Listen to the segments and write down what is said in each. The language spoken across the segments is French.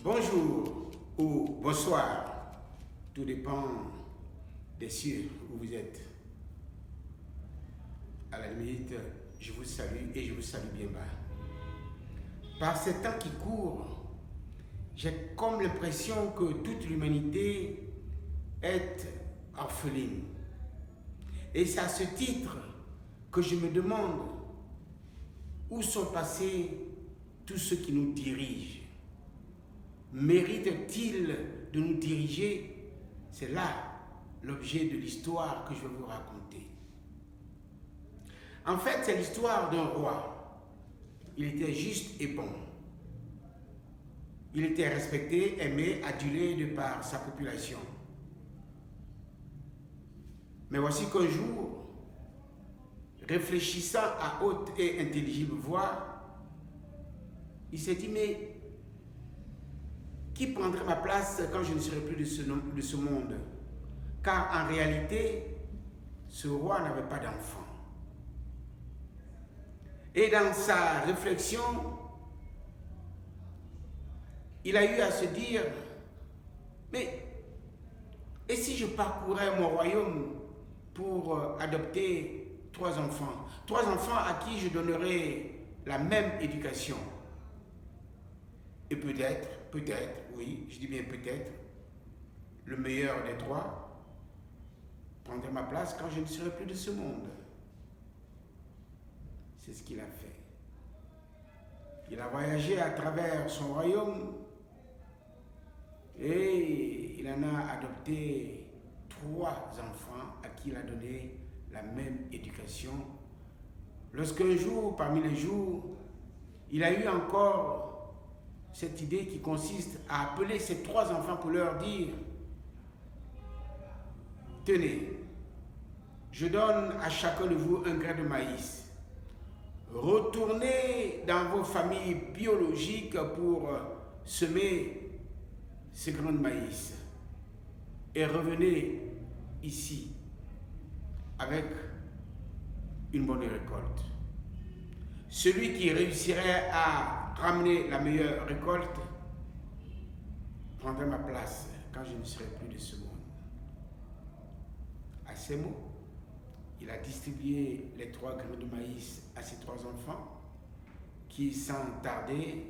Bonjour ou bonsoir, tout dépend des cieux où vous êtes. À la limite, je vous salue et je vous salue bien bas. Par ces temps qui courent, j'ai comme l'impression que toute l'humanité est orpheline. Et c'est à ce titre que je me demande où sont passés tous ceux qui nous dirigent. Méritent-ils de nous diriger? C'est là l'objet de l'histoire que je vais vous raconter. En fait, c'est l'histoire d'un roi. Il était juste et bon. Il était respecté, aimé, adulé de par sa population. Mais voici qu'un jour, réfléchissant à haute et intelligible voix, il s'est dit, mais qui prendrait ma place quand je ne serai plus de ce monde? Car en réalité, ce roi n'avait pas d'enfant. Et dans sa réflexion, il a eu à se dire, mais et si je parcourais mon royaume pour adopter 3 enfants? 3 enfants à qui je donnerais la même éducation. Et peut-être, oui, je dis bien peut-être, le meilleur des 3 prendrait ma place quand je ne serai plus de ce monde. C'est ce qu'il a fait. Il a voyagé à travers son royaume et il en a adopté 3 enfants à qui il a donné la même éducation. Lorsqu'un jour, parmi les jours, il a eu encore cette idée qui consiste à appeler ces 3 enfants pour leur dire, tenez, je donne à chacun de vous un grain de maïs. Retournez dans vos familles biologiques pour semer ce grain de maïs et revenez ici avec une bonne récolte. Celui qui réussirait à ramener la meilleure récolte prendrait ma place quand je ne serai plus de ce monde. À ces mots, il a distribué les 3 grains de maïs à ses 3 enfants qui, sans tarder,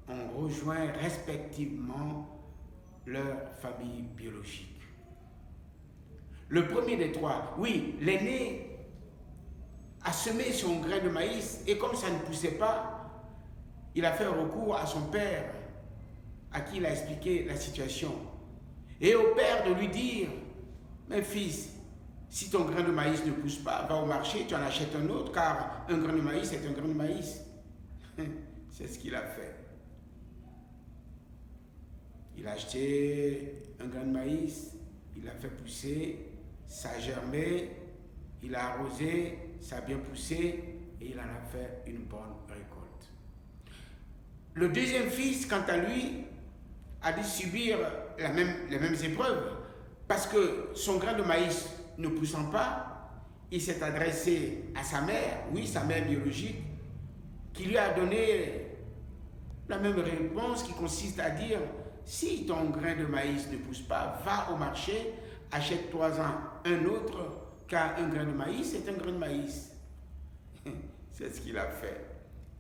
ont rejoint respectivement leur famille biologique. Le premier des 3, oui, l'aîné, a semé son grain de maïs et comme ça ne poussait pas, il a fait recours à son père à qui il a expliqué la situation. Et au père de lui dire, mes fils, si ton grain de maïs ne pousse pas, va au marché, tu en achètes un autre, car un grain de maïs est un grain de maïs. C'est ce qu'il a fait. Il a acheté un grain de maïs, il l'a fait pousser, ça a germé, il a arrosé, ça a bien poussé et il en a fait une bonne récolte. Le deuxième fils, quant à lui, a dû subir les mêmes épreuves parce que son grain de maïs ne poussant pas, il s'est adressé à sa mère, oui, sa mère biologique, qui lui a donné la même réponse qui consiste à dire, si ton grain de maïs ne pousse pas, va au marché, achète-toi-en un autre, car un grain de maïs est un grain de maïs. C'est ce qu'il a fait.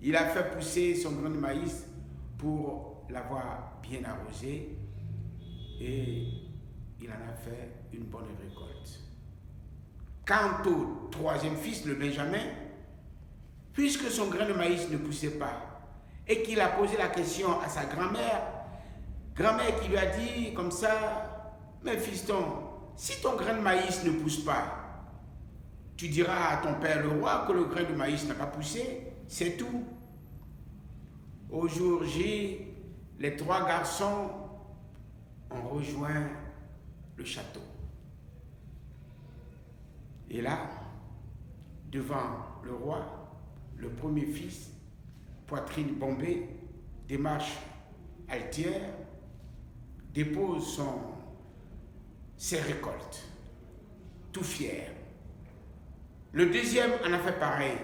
Il a fait pousser son grain de maïs pour l'avoir bien arrosé et il en a fait une bonne récolte. Quant au 3e fils, le Benjamin, puisque son grain de maïs ne poussait pas et qu'il a posé la question à sa grand-mère qui lui a dit comme ça, mais fiston, si ton grain de maïs ne pousse pas, tu diras à ton père le roi que le grain de maïs n'a pas poussé, c'est tout. Au jour J, les 3 garçons ont rejoint le château. Et là, devant le roi, le premier fils, poitrine bombée, démarche altière, dépose ses récoltes, tout fier. Le deuxième en a fait pareil.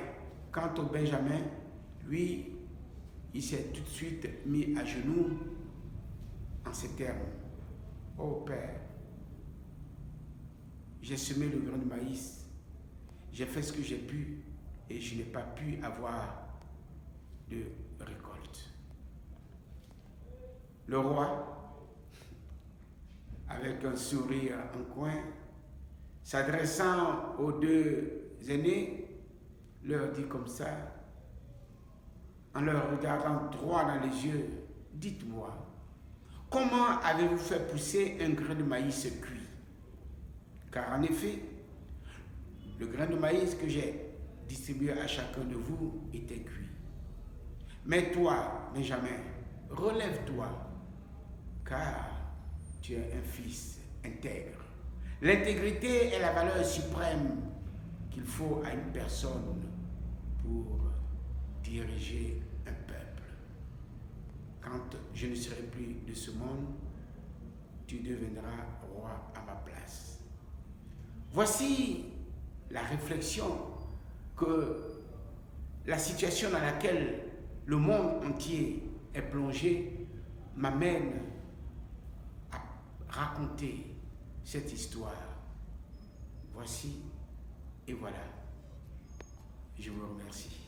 Quant au Benjamin, lui, il s'est tout de suite mis à genoux en ces termes. Oh Père, j'ai semé le grain de maïs, j'ai fait ce que j'ai pu et je n'ai pas pu avoir de récolte. Le roi, avec un sourire en coin, s'adressant aux deux aînés, leur dit comme ça, en leur regardant droit dans les yeux, dites-moi, comment avez-vous fait pousser un grain de maïs cuit? Car en effet, le grain de maïs que j'ai distribué à chacun de vous était cuit. Mais toi, Benjamin, relève-toi, car tu es un fils intègre. L'intégrité est la valeur suprême qu'il faut à une personne pour diriger un peuple. Quand je ne serai plus de ce monde, tu deviendras roi à ma place. Voici la réflexion que la situation dans laquelle le monde entier est plongé m'amène à raconter cette histoire. Voici et voilà. Je vous remercie.